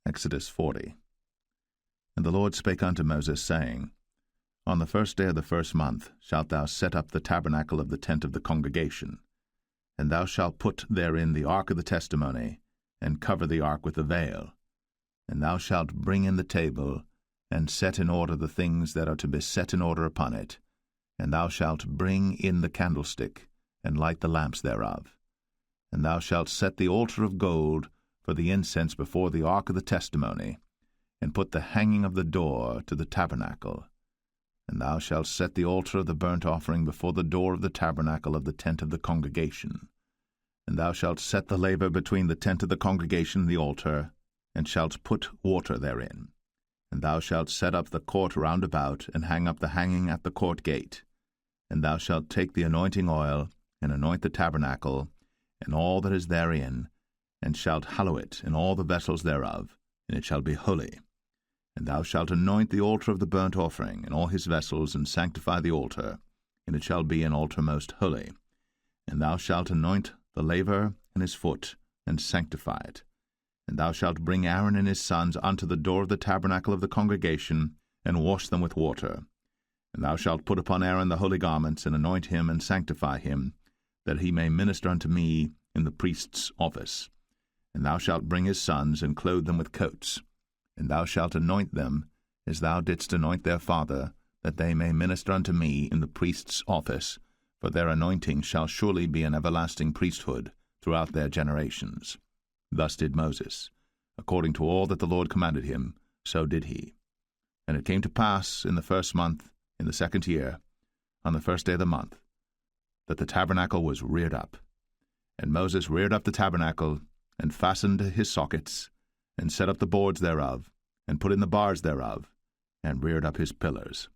Exodus 40. And the Lord spake unto Moses, saying, On the first day of the first month shalt thou set up the tabernacle of the tent of the congregation, and thou shalt put therein the ark of the testimony, and cover the ark with a veil. And thou shalt bring in the table, and set in order the things that are to be set in order upon it. And thou shalt bring in the candlestick, and light the lamps thereof. And thou shalt set the altar of gold for the incense before the ark of the testimony, and put the hanging of the door to the tabernacle. And thou shalt set the altar of the burnt offering before the door of the tabernacle of the tent of the congregation. And thou shalt set the laver between the tent of the congregation and the altar, and shalt put water therein. And thou shalt set up the court round about, and hang up the hanging at the court gate. And thou shalt take the anointing oil, and anoint the tabernacle, and all that is therein, and shalt hallow it in all the vessels thereof, and it shall be holy. And thou shalt anoint the altar of the burnt offering, and all his vessels, and sanctify the altar, and it shall be an altar most holy. And thou shalt anoint the laver and his foot, and sanctify it. And thou shalt bring Aaron and his sons unto the door of the tabernacle of the congregation, and wash them with water. And thou shalt put upon Aaron the holy garments, and anoint him, and sanctify him, that he may minister unto me in the priest's office. And thou shalt bring his sons, and clothe them with coats. And thou shalt anoint them, as thou didst anoint their father, that they may minister unto me in the priest's office, for their anointing shall surely be an everlasting priesthood throughout their generations. Thus did Moses. According to all that the Lord commanded him, so did he. And it came to pass in the first month, in the second year, on the first day of the month, that the tabernacle was reared up. And Moses reared up the tabernacle, and fastened his sockets, and set up the boards thereof, and put in the bars thereof, and reared up his pillars.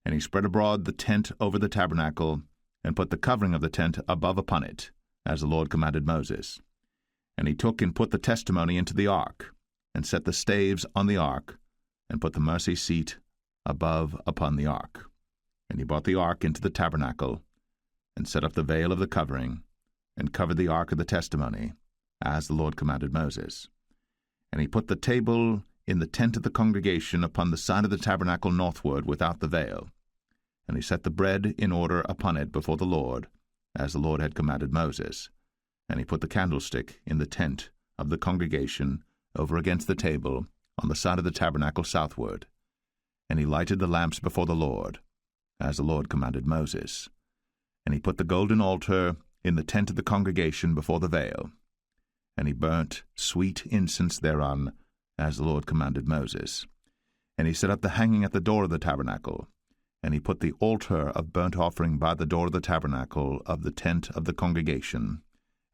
And he spread abroad the tent over the tabernacle, and put the covering of the tent above upon it, as the Lord commanded Moses. And he took and put the testimony into the ark, and set the staves on the ark, and put the mercy seat above upon the ark. And he brought the ark into the tabernacle, and set up the veil of the covering, and covered the ark of the testimony, as the Lord commanded Moses. And he put the table in the tent of the congregation upon the side of the tabernacle northward without the veil. And he set the bread in order upon it before the Lord, as the Lord had commanded Moses. And he put the candlestick in the tent of the congregation over against the table on the side of the tabernacle southward. And he lighted the lamps before the Lord, as the Lord commanded Moses. And he put the golden altar in the tent of the congregation before the veil. And he burnt sweet incense thereon, as the Lord commanded Moses. And he set up the hanging at the door of the tabernacle. And he put the altar of burnt offering by the door of the tabernacle of the tent of the congregation,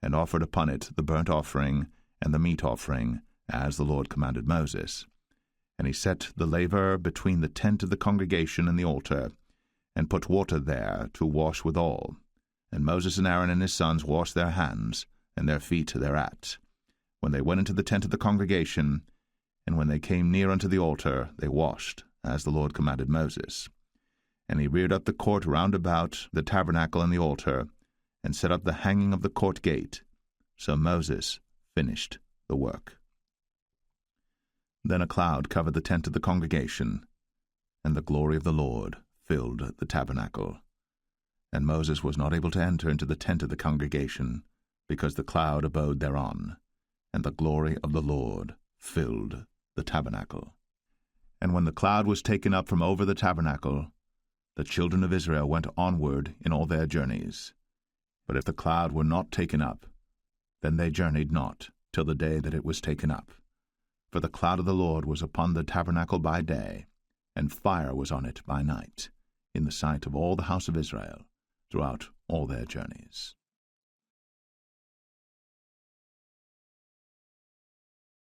and offered upon it the burnt offering and the meat offering, as the Lord commanded Moses. And he set the laver between the tent of the congregation and the altar, and put water there to wash withal. And Moses and Aaron and his sons washed their hands, and their feet thereat, when they went into the tent of the congregation, and when they came near unto the altar, they washed, as the Lord commanded Moses. And he reared up the court round about the tabernacle and the altar, and set up the hanging of the court gate. So Moses finished the work. Then a cloud covered the tent of the congregation, and the glory of the Lord filled the tabernacle. And Moses was not able to enter into the tent of the congregation, because the cloud abode thereon, and the glory of the Lord filled the tabernacle. And when the cloud was taken up from over the tabernacle, the children of Israel went onward in all their journeys. But if the cloud were not taken up, then they journeyed not till the day that it was taken up. For the cloud of the Lord was upon the tabernacle by day, and fire was on it by night, in the sight of all the house of Israel, throughout all their journeys.